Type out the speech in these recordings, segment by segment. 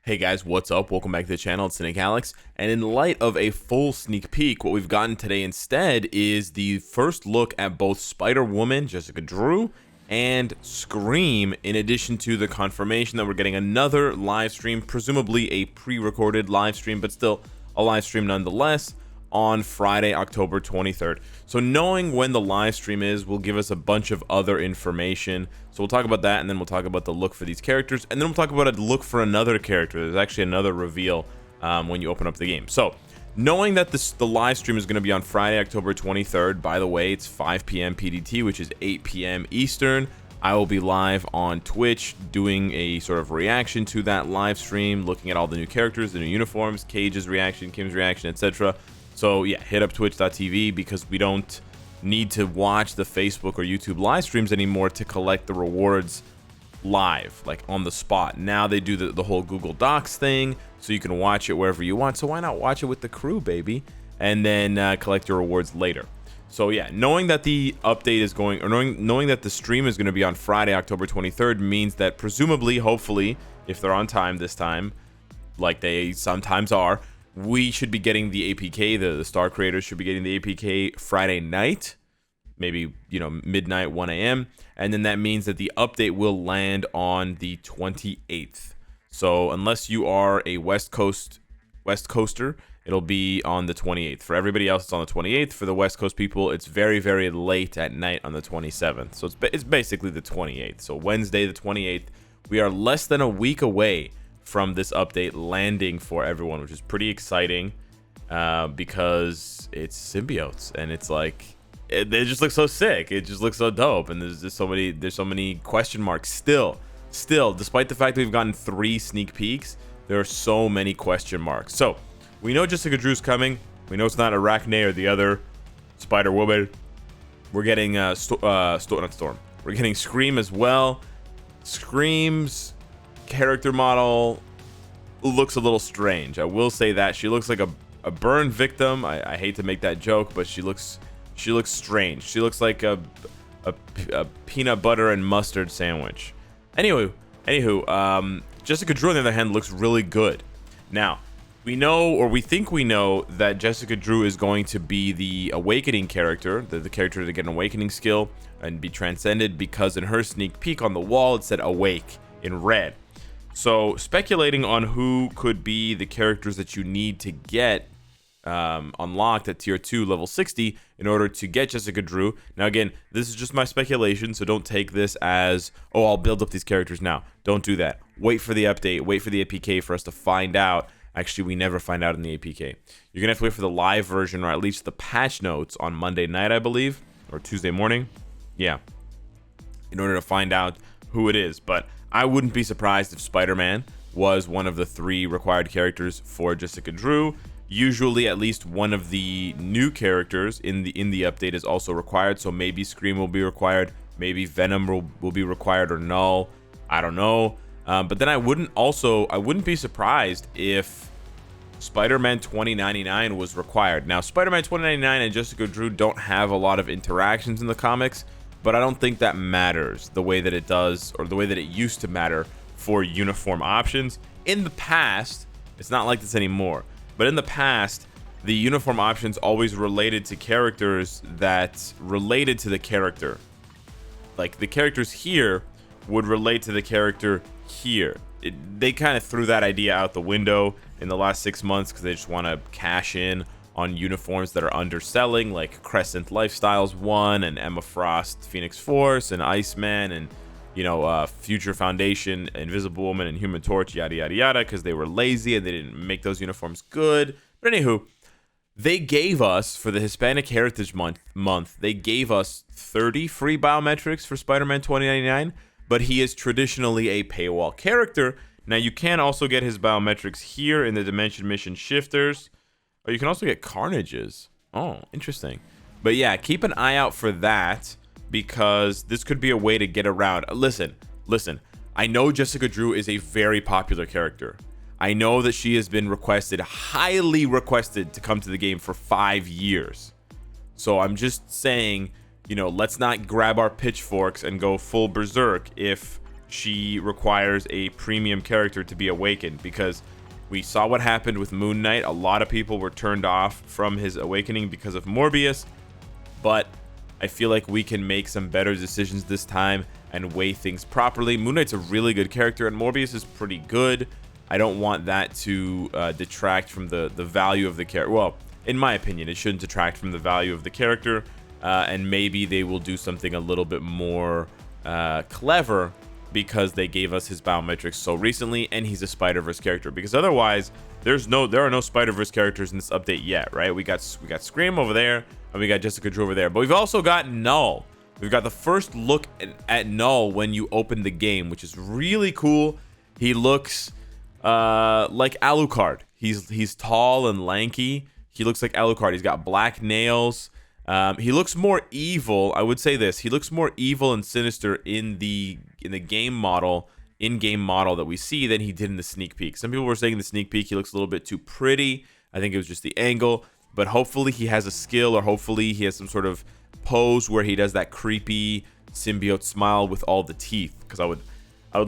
Hey guys, what's up? Welcome back to the channel. It's Cynicalex, and in light of a full sneak peek, what we've gotten today instead is the first look at both Spider-Woman, Jessica Drew, and Scream, in addition to the confirmation that we're getting another live stream, presumably a pre-recorded live stream, but still a live stream nonetheless, on Friday, October 23rd. So knowing when the live stream is will give us a bunch of other information. So we'll talk about that, and then we'll talk about the look for these characters, and then we'll talk about a look for another character. There's actually another reveal when you open up the game. So knowing that the live stream is going to be on Friday, October 23rd, by the way, it's 5 p.m. PDT, which is 8 p.m. Eastern. I will be live on Twitch doing a sort of reaction to that live stream, looking at all the new characters, the new uniforms, Cage's reaction, Kim's reaction, etc. So yeah, hit up twitch.tv because we don't need to watch the Facebook or YouTube live streams anymore to collect the rewards live, like on the spot. Now they do the whole Google Docs thing, so you can watch it wherever you want. So why not watch it with the crew, baby, and then collect your rewards later. So yeah, knowing that the update is going, or knowing that the stream is going to be on Friday, October 23rd, means that presumably, hopefully, if they're on time this time, like they sometimes are, we should be getting the APK, the star creators should be getting the APK Friday night, maybe, you know, midnight, 1 a.m. And then that means that the update will land on the 28th. So unless you are a West Coaster, it'll be on the 28th. For everybody else, it's on the 28th. For the West Coast people, it's very, very late at night on the 27th. So it's basically the 28th. So Wednesday, the 28th, we are less than a week away from this update landing for everyone, which is pretty exciting because it's symbiotes, and it's like they just look so sick. It just looks so dope, and there's so many question marks still, despite the fact that we've gotten 3 sneak peeks. There are so many question marks. So we know Jessica Drew's coming. We know it's not Arachne or the other Spider-Woman. We're getting not Storm. We're getting Scream as well. Scream's character model looks a little strange. I will say that she looks like a burn victim. I hate to make that joke, but she looks strange. She looks like a peanut butter and mustard sandwich. Anywho, Jessica Drew on the other hand looks really good. Now, we know, or we think we know, that Jessica Drew is going to be the awakening character, the character to get an awakening skill and be transcended, because in her sneak peek on the wall it said awake in red. So speculating on who could be the characters that you need to get unlocked at tier 2 level 60 in order to get Jessica Drew. Now again, this is just my speculation, so don't take this as, oh, I'll build up these characters now. Don't do that. Wait for the update, wait for the APK for us to find out. Actually, we never find out in the APK. You're gonna have to wait for the live version, or at least the patch notes on Monday night, I believe, or Tuesday morning. Yeah, in order to find out who it is. But I wouldn't be surprised if Spider-Man was one of the 3 required characters for Jessica Drew. Usually at least one of the new characters in the update is also required, so maybe Scream will be required, maybe Venom will be required, or Null. I don't know. But then I wouldn't be surprised if Spider-Man 2099 was required. Now, Spider-Man 2099 and Jessica Drew don't have a lot of interactions in the comics, but I don't think that matters the way that it does, or the way that it used to matter for uniform options. In the past, it's not like this anymore, but in the past, the uniform options always related to characters that related to the character. Like, the characters here would relate to the character here. They kind of threw that idea out the window in the last 6 months because they just want to cash in on uniforms that are underselling, like Crescent Lifestyles 1 and Emma Frost Phoenix Force and Iceman and, you know, Future Foundation, Invisible Woman, and Human Torch, yada yada yada, because they were lazy and they didn't make those uniforms good. But anywho, they gave us, for the Hispanic Heritage Month, they gave us 30 free biometrics for Spider-Man 2099, but he is traditionally a paywall character. Now, you can also get his biometrics here in the Dimension Mission Shifters, or you can also get Carnages. Oh, interesting. But yeah, keep an eye out for that, because this could be a way to get around. Listen, I know Jessica Drew is a very popular character. I know that she has been requested, highly requested, to come to the game for 5 years. So I'm just saying, you know, let's not grab our pitchforks and go full berserk if she requires a premium character to be awakened, because we saw what happened with Moon Knight. A lot of people were turned off from his awakening because of Morbius, but I feel like we can make some better decisions this time and weigh things properly. Moon Knight's a really good character, and Morbius is pretty good. I don't want that to detract from the value of the character. Well, in my opinion, it shouldn't detract from the value of the character, and maybe they will do something a little bit more clever because they gave us his biometrics so recently, and he's a Spider-Verse character. Because otherwise, there are no Spider-Verse characters in this update yet, right? We got Scream over there, and we got Jessica Drew over there, but we've also got Null. We've got the first look at Null when you open the game, which is really cool. He looks like Alucard. He's tall and lanky. He looks like Alucard. He's got black nails. He looks more evil. I would say this: he looks more evil and sinister in the in-game model that we see than he did in the sneak peek. Some people were saying in the sneak peek he looks a little bit too pretty. I think it was just the angle, but hopefully he has a skill, or hopefully he has some sort of pose where he does that creepy symbiote smile with all the teeth, because I would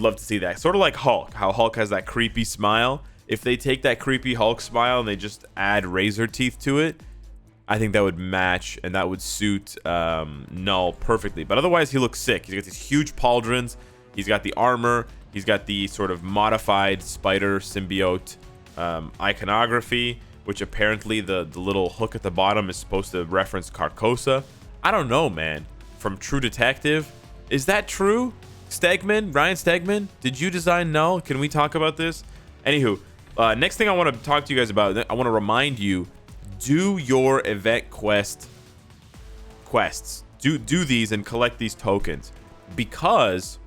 love to see that. Sort of like Hulk, how Hulk has that creepy smile. If they take that creepy Hulk smile and they just add razor teeth to it, I think that would match and that would suit Null perfectly. But otherwise, he looks sick. He's got these huge pauldrons. He's got the armor. He's got the sort of modified spider symbiote iconography, which apparently the little hook at the bottom is supposed to reference Carcosa. I don't know, man. From True Detective. Is that true? Ryan Stegman, did you design Null? Can we talk about this? Anywho, next thing I want to talk to you guys about, I want to remind you, do your event quests. Do these and collect these tokens, because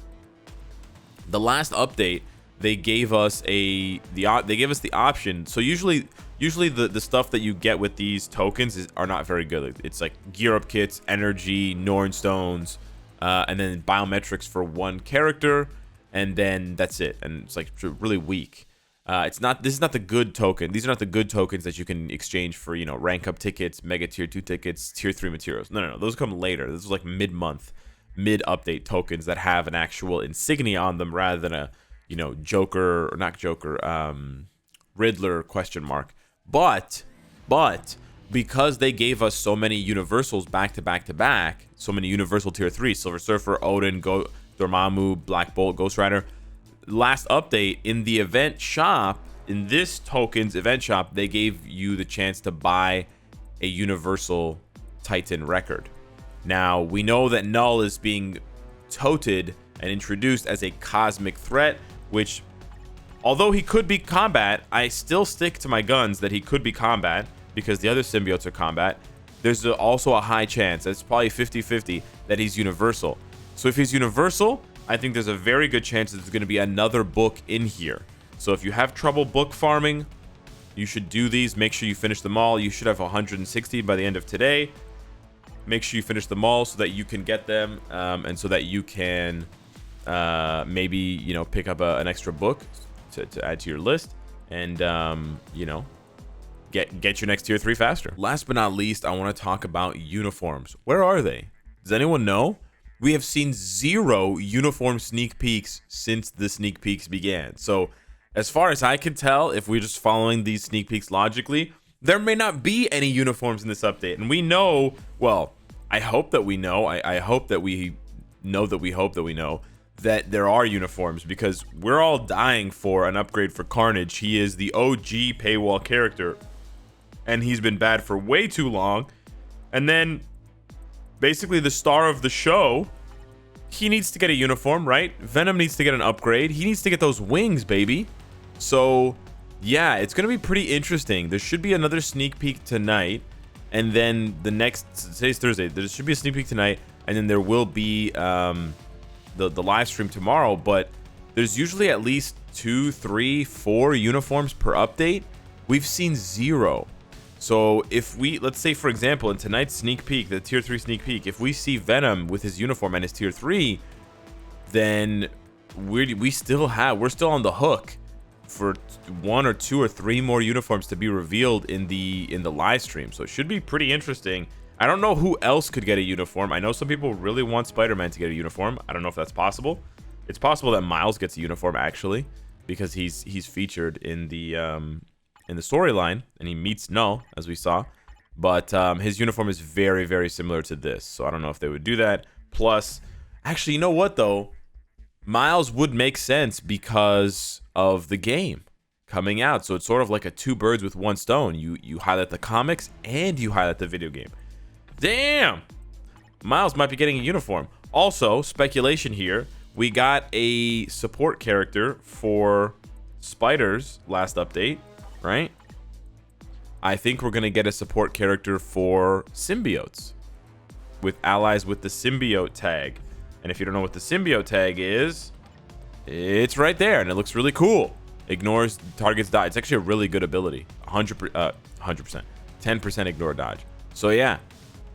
the last update they gave us the option. So usually the stuff that you get with these tokens are not very good. It's like gear up kits, energy, Norn stones, and then biometrics for one character, and then that's it. And it's like really weak. This is not the good token. These are not the good tokens that you can exchange for, rank up tickets, mega tier 2 tickets, tier 3 materials. No. Those come later. This is like mid-month, mid-update tokens that have an actual insignia on them rather than a, Riddler question mark. But because they gave us so many universals back to back, so many universal tier 3, Silver Surfer, Odin, Dormammu, Black Bolt, Ghost Rider, last update in the event shop, in this tokens event shop, they gave you the chance to buy a universal Titan record. Now we know that Null is being toted and introduced as a cosmic threat, which, although he could be combat, I still stick to my guns that he could be combat, because the other symbiotes are combat. There's also a high chance, it's probably 50-50, that he's universal. So if he's universal, I think there's a very good chance that there's going to be another book in here. So if you have trouble book farming, you should do these. Make sure you finish them all. You should have 160 by the end of today. Make sure you finish them all so that you can get them, and so that you can maybe pick up an extra book to add to your list, and get your next tier 3 faster. Last but not least, I want to talk about uniforms. Where are they? Does anyone know? We have seen 0 uniform sneak peeks since the sneak peeks began. So as far as I can tell, if we're just following these sneak peeks logically, there may not be any uniforms in this update. And we know, well, I hope that we know, I hope that we know that we hope that we know that there are uniforms, because we're all dying for an upgrade for Carnage. He is the OG paywall character, and he's been bad for way too long. And then basically the star of the show, he needs to get a uniform, right? Venom needs to get an upgrade. He needs to get those wings, baby. So yeah, it's gonna be pretty interesting. There should be another sneak peek tonight, and then today's Thursday, there should be a sneak peek tonight, and then there will be the live stream tomorrow. But there's usually at least 2, 3, 4 uniforms per update. We've seen 0. So if let's say for example in tonight's sneak peek, the tier 3 sneak peek, if we see Venom with his uniform and his tier 3, then we're still on the hook for 1 or 2 or 3 more uniforms to be revealed in the live stream. So it should be pretty interesting. I don't know who else could get a uniform. I know some people really want Spider-Man to get a uniform. I don't know if that's possible, It's possible that Miles gets a uniform actually, because he's featured in the storyline and he meets Null, as we saw. But his uniform is very, very similar to this, so I don't know if they would do that. Plus, actually, you know what though? Miles would make sense because of the game coming out. So it's sort of like a two birds with one stone. You highlight the comics and you highlight the video game. Damn! Miles might be getting a uniform. Also, speculation here. We got a support character for Spiders last update, right? I think we're going to get a support character for symbiotes with allies with the symbiote tag. And if you don't know what the symbiote tag is, it's right there and it looks really cool. Ignores targets dodge. It's actually a really good ability. 100%, 10% ignore dodge. So yeah,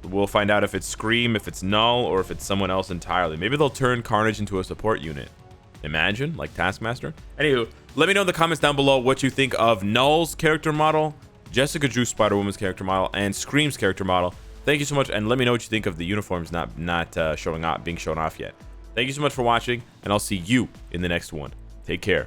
we'll find out if it's Scream, if it's Null, or if it's someone else entirely. Maybe they'll turn Carnage into a support unit. Imagine, like Taskmaster. Anywho, let me know in the comments down below what you think of Null's character model, Jessica Drew Spider-Woman's character model, and Scream's character model. Thank you so much, and let me know what you think of the uniforms not being shown off yet. Thank you so much for watching, and I'll see you in the next one. Take care.